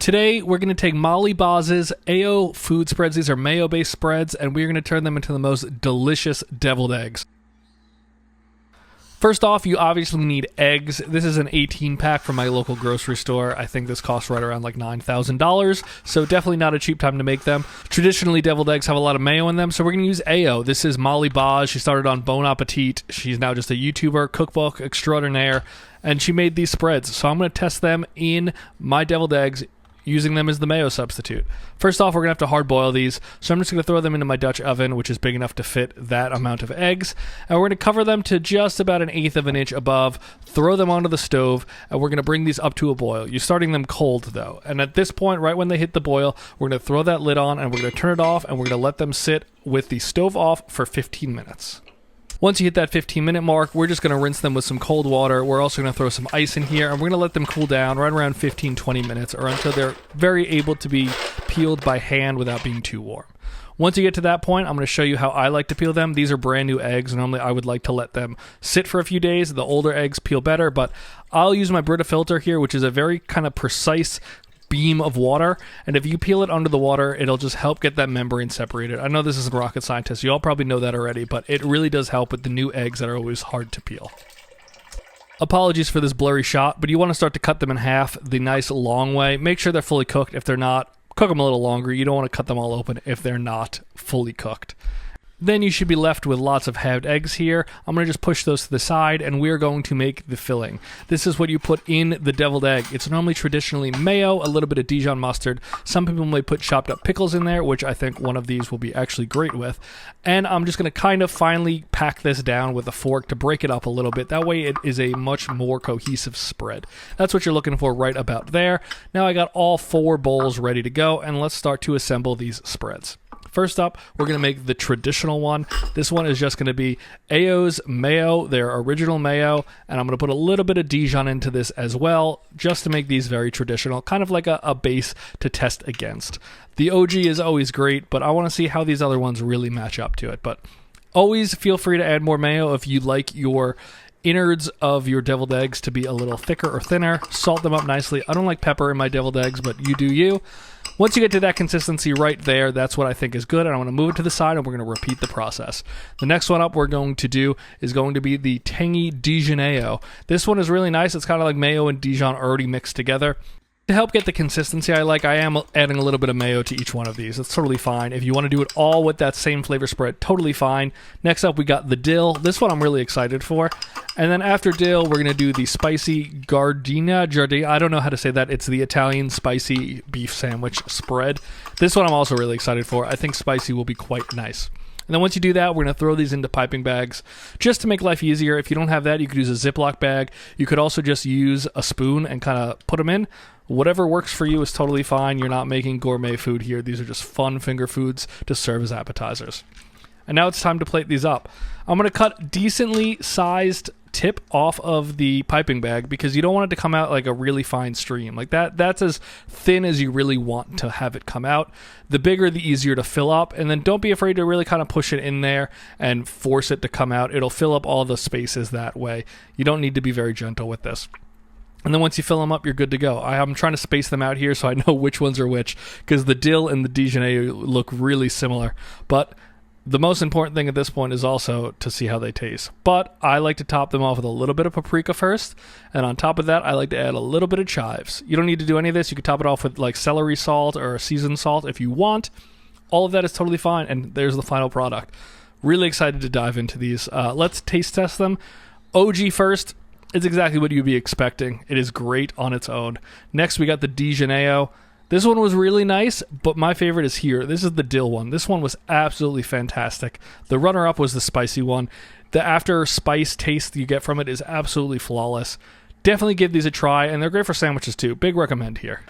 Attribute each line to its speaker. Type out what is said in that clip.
Speaker 1: Today, we're going to take Molly Boz's AYOO food spreads. These are mayo-based spreads, and we're going to turn them into the most delicious deviled eggs. First off, you obviously need eggs. This is an 18-pack from my local grocery store. I think this costs right around like $9,000, so definitely not a cheap time to make them. Traditionally, deviled eggs have a lot of mayo in them, so we're going to use AYOO. This is Molly Boz. She started on Bon Appetit. She's now just a YouTuber, cookbook extraordinaire, and she made these spreads. So I'm going to test them in my deviled eggs, using them as the mayo substitute. First off, we're going to have to hard boil these, so I'm just going to throw them into my Dutch oven, which is big enough to fit that amount of eggs, and we're going to cover them to just about 1/8 of an inch above, throw them onto the stove, and we're going to bring these up to a boil. You're starting them cold, though, and at this point, right when they hit the boil, we're going to throw that lid on, and we're going to turn it off, and we're going to let them sit with the stove off for 15 minutes. Once you hit that 15-minute mark, we're just going to rinse them with some cold water. We're also going to throw some ice in here, and we're going to let them cool down right around 15-20 minutes, or until they're very able to be peeled by hand without being too warm. Once you get to that point, I'm going to show you how I like to peel them. These are brand new eggs. Normally, I would like to let them sit for a few days. The older eggs peel better, but I'll use my Brita filter here, which is a very kind of precise beam of water, and if you peel it under the water, it'll just help get that membrane separated. I know this isn't rocket scientist, you all probably know that already, but it really does help with the new eggs that are always hard to peel. Apologies for this blurry shot, but you want to start to cut them in half the nice long way. Make sure they're fully cooked. If they're not, cook them a little longer. You don't want to cut them all open if they're not fully cooked. Then you should be left with lots of halved eggs here. I'm going to just push those to the side, and we're going to make the filling. This is what you put in the deviled egg. It's normally traditionally mayo, a little bit of Dijon mustard. Some people may put chopped up pickles in there, which I think one of these will be actually great with. And I'm just going to kind of finely pack this down with a fork to break it up a little bit. That way it is a much more cohesive spread. That's what you're looking for right about there. Now I got all 4 bowls ready to go, and let's start to assemble these spreads. First up, we're going to make the traditional one. This one is just going to be AYOO's mayo, their original mayo, and I'm going to put a little bit of Dijon into this as well, just to make these very traditional, kind of like a base to test against. The OG is always great, but I want to see how these other ones really match up to it. But always feel free to add more mayo if you like your innards of your deviled eggs to be a little thicker or thinner. Salt them up nicely. I don't like pepper in my deviled eggs, but you do you. Once you get to that consistency right there, that's what I think is good, and I'm going to move it to the side, and we're going to repeat the process. The next one up we're going to do is going to be the tangy Dijon AYOO. This one is really nice. It's kind of like mayo and Dijon already mixed together. To help get the consistency I like, I am adding a little bit of mayo to each one of these. That's totally fine. If you want to do it all with that same flavor spread, totally fine. Next up, we got the dill. This one I'm really excited for. And then after dill, we're going to do the spicy Giardina. I don't know how to say that. It's the Italian spicy beef sandwich spread. This one I'm also really excited for. I think spicy will be quite nice. And then once you do that, we're going to throw these into piping bags just to make life easier. If you don't have that, you could use a Ziploc bag. You could also just use a spoon and kind of put them in. Whatever works for you is totally fine. You're not making gourmet food here. These are just fun finger foods to serve as appetizers. And now it's time to plate these up. I'm going to cut decently sized tip off of the piping bag because you don't want it to come out like a really fine stream. Like that's as thin as you really want to have it come out. The bigger, the easier to fill up. And then don't be afraid to really kind of push it in there and force it to come out. It'll fill up all the spaces that way. You don't need to be very gentle with this. And then once you fill them up, you're good to go. I'm trying to space them out here so I know which ones are which, because the dill and the Dijon AYOO look really similar. But the most important thing at this point is also to see how they taste. But I like to top them off with a little bit of paprika first, and on top of that, I like to add a little bit of chives. You don't need to do any of this. You can top it off with like celery salt or seasoned salt if you want. All of that is totally fine, and there's the final product. Really excited to dive into these. Let's taste test them. OG first. It's exactly what you'd be expecting. It is great on its own. Next, we got the Dijon AYOO. This one was really nice, but my favorite is here. This is the dill one. This one was absolutely fantastic. The runner-up was the spicy one. The after spice taste you get from it is absolutely flawless. Definitely give these a try, and they're great for sandwiches too. Big recommend here.